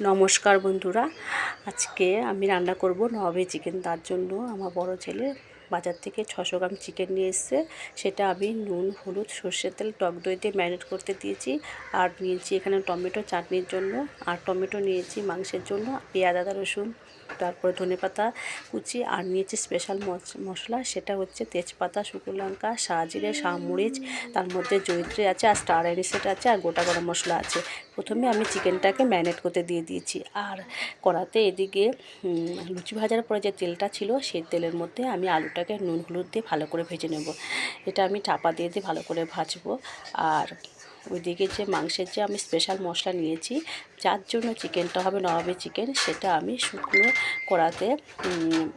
নমস্কার বন্ধুরা, আজকে আমি রান্না করব নবাবী চিকেন। তার জন্য আমার বড় ছেলে বাজার থেকে 600 গ্রাম চিকেন নিয়ে এসেছে। সেটা আমি নুন, হলুদ, সর্ষের তেল, টক দই দিয়ে ম্যারিনেট করতে দিয়েছি। আর নিয়েছি এখানে টমেটো চাটনির জন্য, আর টমেটো নিয়েছি মাংসের জন্য, পেঁয়াজ, আদা, রসুন, তারপরে ধনেপাতা কুচি, আর নিয়েছি স্পেশাল মশলা। সেটা হচ্ছে তেজপাতা, শুকনো লঙ্কা, সাজিরে, শামরিচ, তার মধ্যে জয়িত্রী আছে, আর স্টার অ্যানিসেট আছে, আর গোটা গরম মশলা আছে। প্রথমে আমি চিকেনটাকে ম্যারিনেট করতে দিয়ে দিয়েছি। আর কড়াতে এদিকে লুচি ভাজার পরে যে তেলটা ছিল সেই তেলের মধ্যে আমি আলুটাকে নুন হলুদ দিয়ে ভালো করে ভেজে নেব। এটা আমি চাপা দিয়ে ভালো করে ভাজবো। আর ওইদিকে যে মাংসের যে আমি স্পেশাল মশলা নিয়েছি, যার জন্য চিকেনটা হবে নবাবী চিকেন, সেটা আমি শুকনো কড়াতে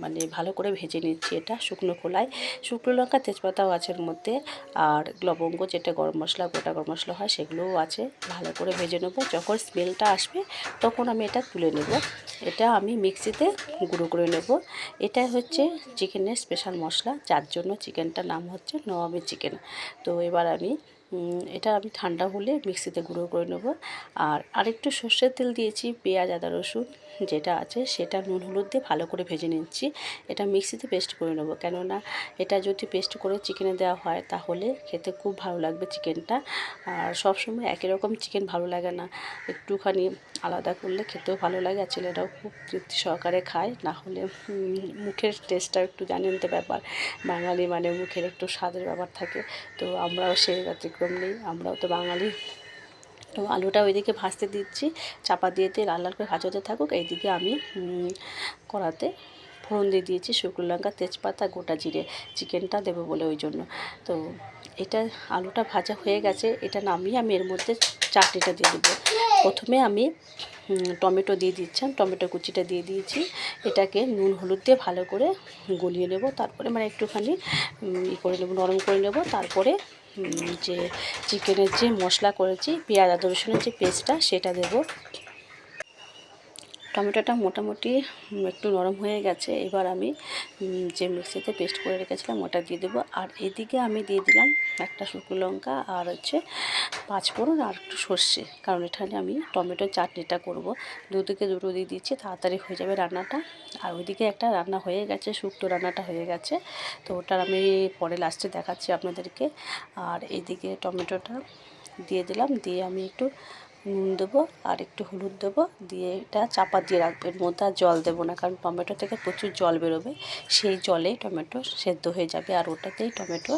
মানে ভালো করে ভেজে নিচ্ছি। এটা শুকনো খোলায় শুকনো লঙ্কা, তেজপাতাও আছে এর মধ্যে, আর লবঙ্গ, যেটা গরম মশলা, গোটা গরম মশলা হয়, সেগুলোও আছে। ভালো করে ভেজে নেব। যখন স্মেলটা আসবে তখন আমি এটা তুলে নেব। এটা আমি মিক্সিতে গুঁড়ো করে নেব। এটাই হচ্ছে চিকেনের স্পেশাল মশলা, যার জন্য চিকেনটার নাম হচ্ছে নবাবী চিকেন। তো এবার এটা আমি ঠান্ডা হলে মিক্সিতে গুঁড়ো করে নেব। আর আরেকটু সর্ষের তেল দিয়েছি, পেঁয়াজ, আদা, রসুন যেটা আছে সেটা নুন হলুদ দিয়ে ভালো করে ভেজে নিচ্ছি। এটা মিক্সিতে পেস্ট করে নেব, কেননা এটা যদি পেস্ট করে চিকেনে দেওয়া হয় তাহলে খেতে খুব ভালো লাগবে চিকেনটা। আর সবসময় একই রকম চিকেন ভালো লাগে না, একটুখানি আলাদা করলে খেতেও ভালো লাগে, আর ছেলেরাও খুব তৃপ্তি সহকারে খায়। না হলে মুখের টেস্টটা একটু জানেন তো ব্যাপার, বাঙালি মানে মুখের একটু স্বাদের ব্যাপার থাকে। তো আমরাও সেই ব্যতিক্রম নেই, আমরাও তো বাঙালি। তো আলুটা ওইদিকে ভাজতে দিচ্ছি, চাপা দিয়ে লাল লাল করে ভাজা হতে থাকুক। এইদিকে আমি কড়াতে ফোড়ন দিয়ে দিয়েছি শুকনো লঙ্কা, তেজপাতা, গোটা জিরে, চিকেনটা দেবো বলে ওই জন্য। তো এটা আলুটা ভাজা হয়ে গেছে, এটা নামিয়ে আমি এর মধ্যে চাটনিটা দিয়ে দেবো। প্রথমে আমি টমেটো দিয়ে দিচ্ছিলাম, টমেটো কুচিটা দিয়ে দিয়েছি। এটাকে নুন হলুদ দিয়ে ভালো করে গলিয়ে নেব, তারপরে মানে একটুখানি করে নেব, নরম করে নেব। তারপরে যে চিকেনের যে মশলা করেছি, পেঁয়াজ, আদা, রসুনের যে পেস্টটা, সেটা দেব। টমেটোটা মোটামুটি একটু নরম হয়ে গেছে। এবার আমি যে মিক্সিতে পেস্ট করে রেখেছিলাম ওটা দিয়ে দেবো। আর এদিকে আমি দিয়ে দিলাম একটা শুকনো লঙ্কা, আর হচ্ছে 5 ফোড়ন, আর একটু সর্ষে, কারণ এখানে আমি টমেটোর চাটনিটা করব। দুদিকে দুটো দিয়ে দিচ্ছি, তাড়াতাড়ি হয়ে যাবে রান্নাটা। আর ওইদিকে একটা রান্না হয়ে গেছে, শুক্তো রান্নাটা হয়ে গেছে, তো ওটার আমি পরে লাস্টে দেখাচ্ছি আপনাদেরকে। আর এইদিকে টমেটোটা দিয়ে দিলাম, দিয়ে আমি একটু নুন দেবো আর একটু হলুদ দেবো, দিয়ে এটা চাপা দিয়ে রাখবো। এর মধ্যে আর জল দেবো না, কারণ টমেটো থেকে প্রচুর জল বেরোবে, সেই জলেই টমেটো সেদ্ধ হয়ে যাবে। আর ওটাতেই টমেটো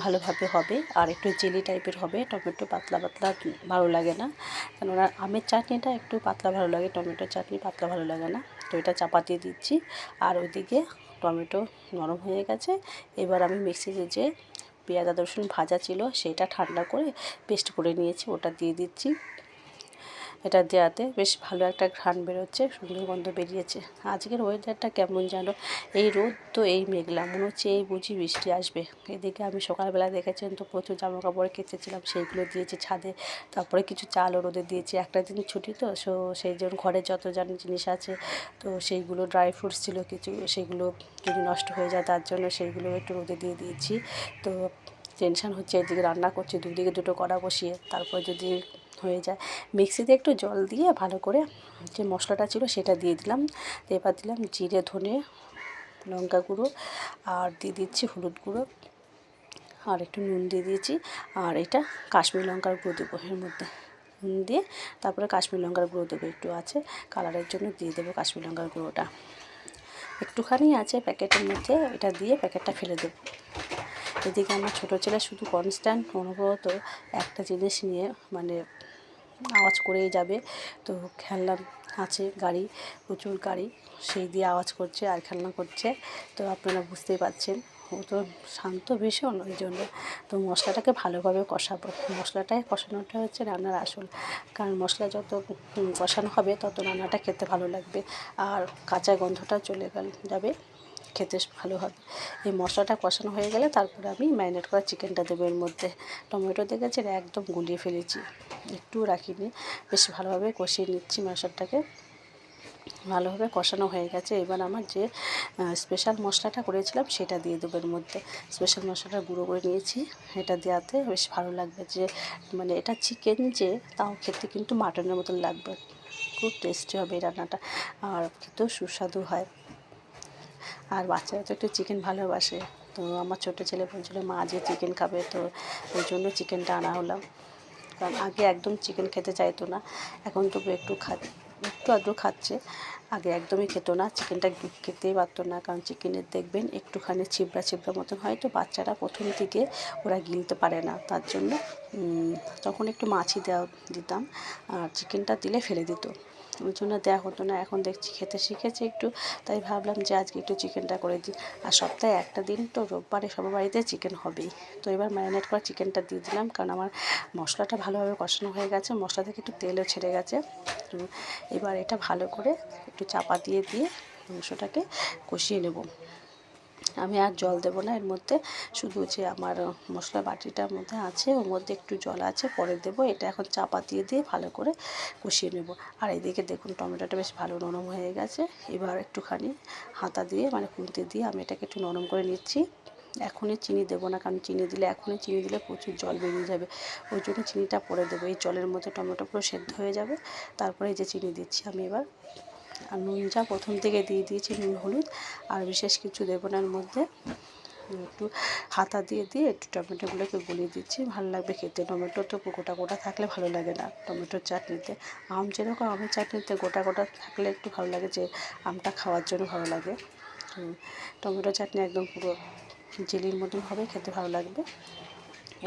ভালোভাবে হবে, আর একটু জেলি টাইপের হবে। টমেটো পাতলা পাতলা ভালো লাগে না, কেননা আমের চাটনিটা একটু পাতলা ভালো লাগে, টমেটোর চাটনি পাতলা ভালো লাগে না। তো এটা চাপা দিয়ে দিচ্ছি। আর ওইদিকে টমেটো নরম হয়ে গেছে। এবার আমি মিক্সিতে যে পেঁয়াজ, আদা, রসুন ভাজা ছিল সেটা ঠান্ডা করে পেস্ট করে নিয়েছি, ওটা দিয়ে দিচ্ছি। এটা দেওয়াতে বেশ ভালো একটা ঘ্রাণ বেরোচ্ছে, সুন্দর গন্ধ বেরিয়েছে। আজকের ওয়েদারটা কেমন যেন, এই রোদ তো এই মেঘলা, মনে হচ্ছে এই বুঝি বৃষ্টি আসবে। এদিকে আমি সকালবেলা দেখেছেন তো প্রচুর জামাকাপড় কেচেছিলাম, সেইগুলো দিয়েছি ছাদে। তারপরে কিছু চালও রোদে দিয়েছি, একটা দিন ছুটি তো, সেই জন্য ঘরে যত জিনিস আছে, তো সেইগুলো ড্রাই ফ্রুটস ছিল কিছু, সেগুলো যদি নষ্ট হয়ে যায় তার জন্য সেইগুলো একটু রোদে দিয়ে দিয়েছি। তো টেনশান হচ্ছে, এদিকে রান্না করছি, দুদিকে দুটো কড়া বসিয়ে, তারপর যদি হয়ে যায়। মিক্সিতে একটু জল দিয়ে ভালো করে যে মশলাটা ছিল সেটা দিয়ে দিলাম। তো এবার দিলাম জিরে, ধনে, লঙ্কা গুঁড়ো, আর দিয়ে দিচ্ছি হলুদ গুঁড়ো, আর একটু নুন দিয়ে দিয়েছি। আর এটা কাশ্মীরি লঙ্কার গুঁড়ো দেবো এর মধ্যে, নুন দিয়ে তারপরে কাশ্মীরি লঙ্কার গুঁড়ো দেবো, একটু আছে কালারের জন্য দিয়ে দেবো কাশ্মীরি লঙ্কার গুঁড়োটা। একটুখানি আছে প্যাকেটের মধ্যে, এটা দিয়ে প্যাকেটটা ফেলে দেবো। এদিকে আমার ছোটো ছেলে শুধু কনস্ট্যান্ট অনবরত একটা জিনিস নিয়ে মানে আওয়াজ করেই যাবে। তো খেলনা আছে, গাড়ি, প্রচুর গাড়ি, সেই দিয়ে আওয়াজ করছে আর খেলনা করছে। তো আপনারা বুঝতেই পারছেন, ও তো শান্ত ভীষণ, ওই জন্য। তো মশলাটাকে ভালোভাবে কষাবো, মশলাটাই কষানোটা হচ্ছে রান্নার আসল, কারণ মশলা যত কষানো হবে তত রান্নাটা খেতে ভালো লাগবে, আর কাঁচা গন্ধটা চলে যাবে, খেতে ভালো হবে। এই মশলাটা কষানো হয়ে গেলে তারপরে আমি ম্যারিনেট করা চিকেনটা দেবো এর মধ্যে। টমেটো দেখেছেন একদম গুলিয়ে ফেলেছি, একটু রাখিনি, বেশ ভালোভাবে কষিয়ে নিচ্ছি মশলাটাকে। ভালোভাবে কষানো হয়ে গেছে। এবার আমার যে স্পেশাল মশলাটা করেছিলাম সেটা দিয়ে দেবো এর মধ্যে। স্পেশাল মশলাটা গুঁড়ো করে নিয়েছি, এটা দেওয়াতে বেশ ভালো লাগবে। যে মানে এটা চিকেন যে, তাও খেতে কিন্তু মাটনের মতন লাগবে, খুব টেস্টি হবে এই রান্নাটা, আর খেতেও সুস্বাদু হয়। আর বাচ্চারা তো একটু চিকেন ভালোবাসে, তো আমার ছোটো ছেলে বলছিল মা যে চিকেন খাবে, তো ওই জন্য চিকেনটা আনা হলাম। কারণ আগে একদম চিকেন খেতে চাইতো না, এখন তবু একটু আধটু খাচ্ছে। আগে একদমই খেত না, চিকেনটা খেতেই পারতো না, কারণ চিকেনের দেখবেন একটুখানি ছিবড়া ছিবড়া মতন হয়, তো বাচ্চারা প্রথম থেকে ওরা গিলতে পারে না, তার জন্য তখন একটু মাছই দিতাম, আর চিকেনটা দিলে ফেলে দিত, ওই জন্য দেওয়া হতো না। এখন দেখছি খেতে শিখেছে একটু, তাই ভাবলাম যে আজকে একটু চিকেনটা করে দিই। আর সপ্তাহে একটা দিন তো রোববারে সবার বাড়িতে চিকেন হবেই। তো এবার ম্যারিনেট করা চিকেনটা দিয়ে দিলাম, কারণ আমার মশলাটা ভালোভাবে কষানো হয়ে গেছে, মশলা থেকে একটু তেলও ছেড়ে গেছে। তো এবার এটা ভালো করে একটু চাপা দিয়ে মাংসটাকে কষিয়ে নেব। আমি আর জল দেবো না এর মধ্যে, শুধু যে আমার মশলা বাটিটার মধ্যে আছে ওর মধ্যে একটু জল আছে, পরে দেবো। এটা এখন চাপা দিয়ে ভালো করে কষিয়ে নেব। আর এদিকে দেখুন টমেটোটা বেশ ভালো নরম হয়ে গেছে। এবার একটুখানি হাতা দিয়ে মানে খুন্তি দিয়ে আমি এটাকে একটু নরম করে নিচ্ছি। এখনই চিনি দেবো না, কারণ এখনই চিনি দিলে প্রচুর জল বেরিয়ে যাবে, ওই জন্য চিনিটা পরে দেবো। এই জলের মধ্যে টমেটো পুরো সেদ্ধ হয়ে যাবে, তারপরে এই যে চিনি দিচ্ছি আমি এবার। আর নুন যা প্রথম থেকে দিয়ে দিয়েছি, নুন হলুদ, আর বিশেষ কিছু দেবো না এর মধ্যে। একটু হাতা দিয়ে একটু টমেটোগুলোকে গলিয়ে দিচ্ছি, ভালো লাগবে খেতে। টমেটো তো গোটা গোটা থাকলে ভালো লাগে না টমেটোর চাটনিতে। যেরকম আমের চাটনিতে গোটা গোটা থাকলে একটু ভালো লাগে, যে আমটা খাওয়ার জন্য ভালো লাগে। টমেটো চাটনি একদম পুরো জেলির মতন হবে, খেতে ভালো লাগবে।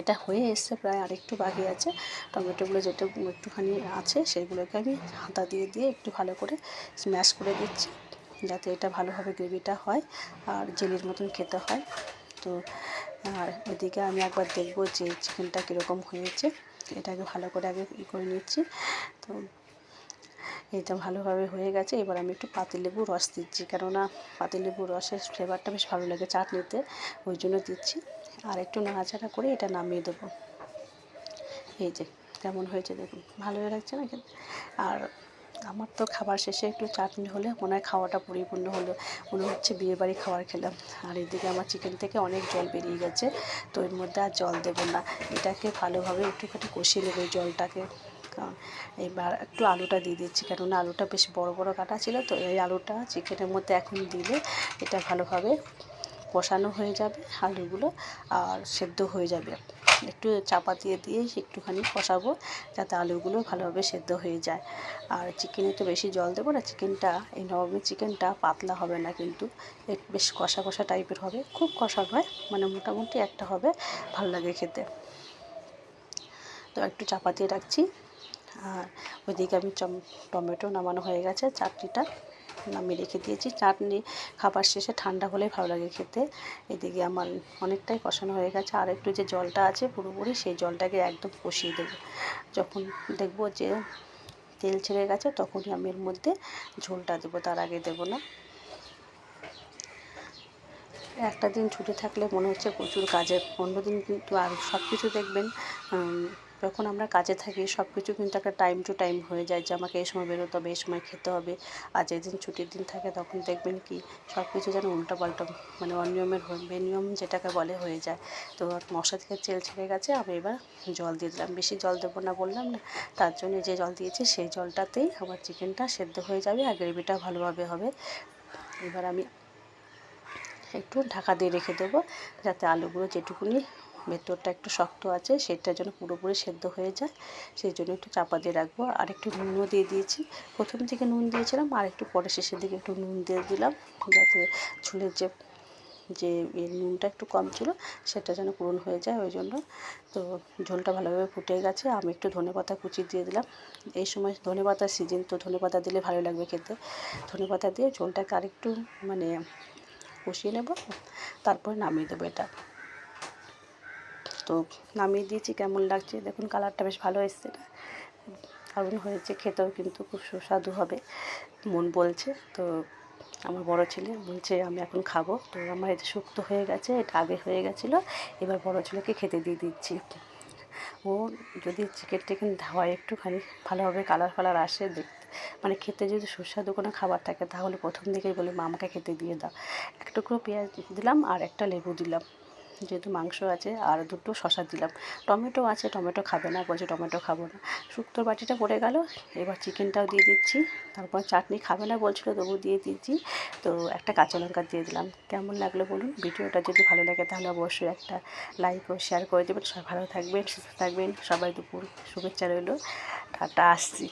এটা হয়ে এসছে প্রায়, আরেকটু বাকি আছে। টমেটোগুলো যেটা একটুখানি আছে সেগুলোকে আমি হাতা দিয়ে একটু ভালো করে স্ম্যাশ করে দিচ্ছি, যাতে এটা ভালোভাবে গ্রেভিটা হয় আর জেলির মতন খেতে হয়। তো আর ওইদিকে আমি একবার দেখব যে চিকেনটা কীরকম হয়েছে, এটাকে ভালো করে আগে করে নিচ্ছি। তো এটা ভালোভাবে হয়ে গেছে। এবার আমি একটু পাতিলেবু রস দিচ্ছি, কেননা পাতিলেবু রসের ফ্লেভারটা বেশ ভালো লাগে চাটনিতে, ওই জন্য দিচ্ছি। আর একটু নাড়াচাড়া করে এটা নামিয়ে দেবো। এই যে কেমন হয়েছে দেখুন, ভালোই লাগছে না খেতে। আর আমার তো খাবার শেষে একটু চাটনি হলে মনে হয় খাওয়াটা পরিপূর্ণ হলো, মনে হচ্ছে বিয়েবাড়ি খাবার খেলাম। আর এদিকে আমার চিকেন থেকে অনেক জল বেরিয়ে গেছে, তো এর মধ্যে আর জল দেবো না, এটাকে ভালোভাবে একটুখানি কষিয়ে নেবো এই জলটাকে। এবার একটু আলুটা দিয়ে দিচ্ছি, কেননা আলুটা বেশ বড় বড় কাটা ছিল, তো এই আলুটা চিকেনের মধ্যে এখন দিলে এটা ভালোভাবে কষানো হয়ে যাবে আলুগুলো, আর সেদ্ধ হয়ে যাবে। একটু চাপা দিয়ে একটুখানি কষাবো, যাতে আলুগুলো ভালোভাবে সেদ্ধ হয়ে যায়। আর চিকেনে তো বেশি জল দেবো না, চিকেনটা এই নরমের চিকেনটা পাতলা হবে না, কিন্তু বেশ কষা কষা টাইপের হবে, খুব কষা নয়, মানে মোটামুটি একটা হবে, ভালো লাগে খেতে। তো একটু চাপা দিয়ে রাখছি। আর ওইদিকে আমি টমেটো নামানো হয়ে গেছে, চাটনিটা নামিয়ে রেখে দিয়েছি। চাটনি খাবার শেষে ঠান্ডা হলেই ভালো লাগে খেতে। এদিকে আমার অনেকটাই কষানো হয়ে গেছে, আর একটু যে জলটা আছে পুরোপুরি সেই জলটাকে একদম কষিয়ে দেবো। যখন দেখব যে তেল ছেড়ে গেছে তখনই আমি এর মধ্যে ঝোলটা দেবো, তার আগে দেবো না। একটা দিন ছুটি থাকলে মনে হচ্ছে প্রচুর কাজের, অন্যদিন কিন্তু আর সব কিছু দেখবেন, যখন আমরা কাজে থাকি সব কিছু কিন্তু একটা টাইম টু টাইম হয়ে যায়, যে আমাকে এই সময় বেরোতে হবে, এই সময় খেতে হবে। আর যেদিন ছুটির দিন থাকে তখন দেখবেন কি সব কিছু যেন উল্টোপাল্টা, মানে অনিয়মের বেনিয়ম যেটাকে বলে হয়ে যায়। তো মশলা থেকে তেল ছেড়ে গেছে, আমি এবার জল দিয়ে দিলাম, বেশি জল দেবো না বললাম না, তার জন্য যে জল দিয়েছি সেই জলটাতেই আমার চিকেনটা সেদ্ধ হয়ে যাবে আর গ্রেভিটা ভালোভাবে হবে। এবার আমি একটু ঢাকা দিয়ে রেখে দেবো, যাতে আলুগুলো যেটুকুনি ভেতরটা একটু শক্ত আছে সেটা যেন পুরোপুরি সেদ্ধ হয়ে যায়, সেই জন্য একটু চাপা দিয়ে রাখবো। আর একটু নুনও দিয়ে দিয়েছি, প্রথম দিকে নুন দিয়েছিলাম, আর একটু পরে শেষের দিকে একটু নুন দিয়ে দিলাম, যাতে ঝোলের যে নুনটা একটু কম ছিল সেটা যেন পূরণ হয়ে যায়, ওই জন্য। তো ঝোলটা ভালোভাবে ফুটে গেছে, আমি একটু ধনেপাতা কুচি দিয়ে দিলাম। এই সময় ধনেপাতার সিজন, তো ধনেপাতা দিলে ভালো লাগবে খেতে। ধনেপাতা দিয়ে ঝোলটাকে আরেকটু মানে কষিয়ে নেব, তারপরে নামিয়ে দেবো এটা। তো নামিয়ে দিয়েছি, কেমন লাগছে দেখুন, কালারটা বেশ ভালো এসছে না, দারুণ হয়েছে, খেতেও কিন্তু খুব সুস্বাদু হবে মন বলছে। তো আমার বড় ছেলে বলছে আমি এখন খাবো, তো আমার এটা শুক্তো হয়ে গেছে, এটা আগে হয়ে গেছিলো, এবার বড় ছেলেকে খেতে দিয়ে দিচ্ছি। ও যদি চিকেন টিকেন হয় একটুখানি ভালোভাবে কালার ফালার আসে দেখতে, মানে খেতে যদি সুস্বাদু কোনো খাবার থাকে তাহলে প্রথম দিকেই বলি মা আমাকে খেতে দিয়ে দাও। এক টুকরো পেঁয়াজ দিলাম আর একটা লেবু দিলাম, যেহেতু মাংস আছে, আর দুটো শসা দিলাম। টমেটো আছে, টমেটো খাবে না বলছে, টমেটো খাবো না। শুক্তোর বাটিটা পড়ে গেল। এবার চিকেনটাও দিয়ে দিচ্ছি। তারপর চাটনি খাবে না বলছিল, তবু দিয়ে দিচ্ছি। তো একটা কাঁচা লঙ্কা দিয়ে দিলাম। কেমন লাগলো বলুন? ভিডিওটা যদি ভালো লাগে তাহলে অবশ্যই একটা লাইক ও শেয়ার করে দেবেন। সবাই ভালো থাকবেন, সুস্থ থাকবেন। সবাই দুপুর শুভেচ্ছা রইল। টাটা, আসছি।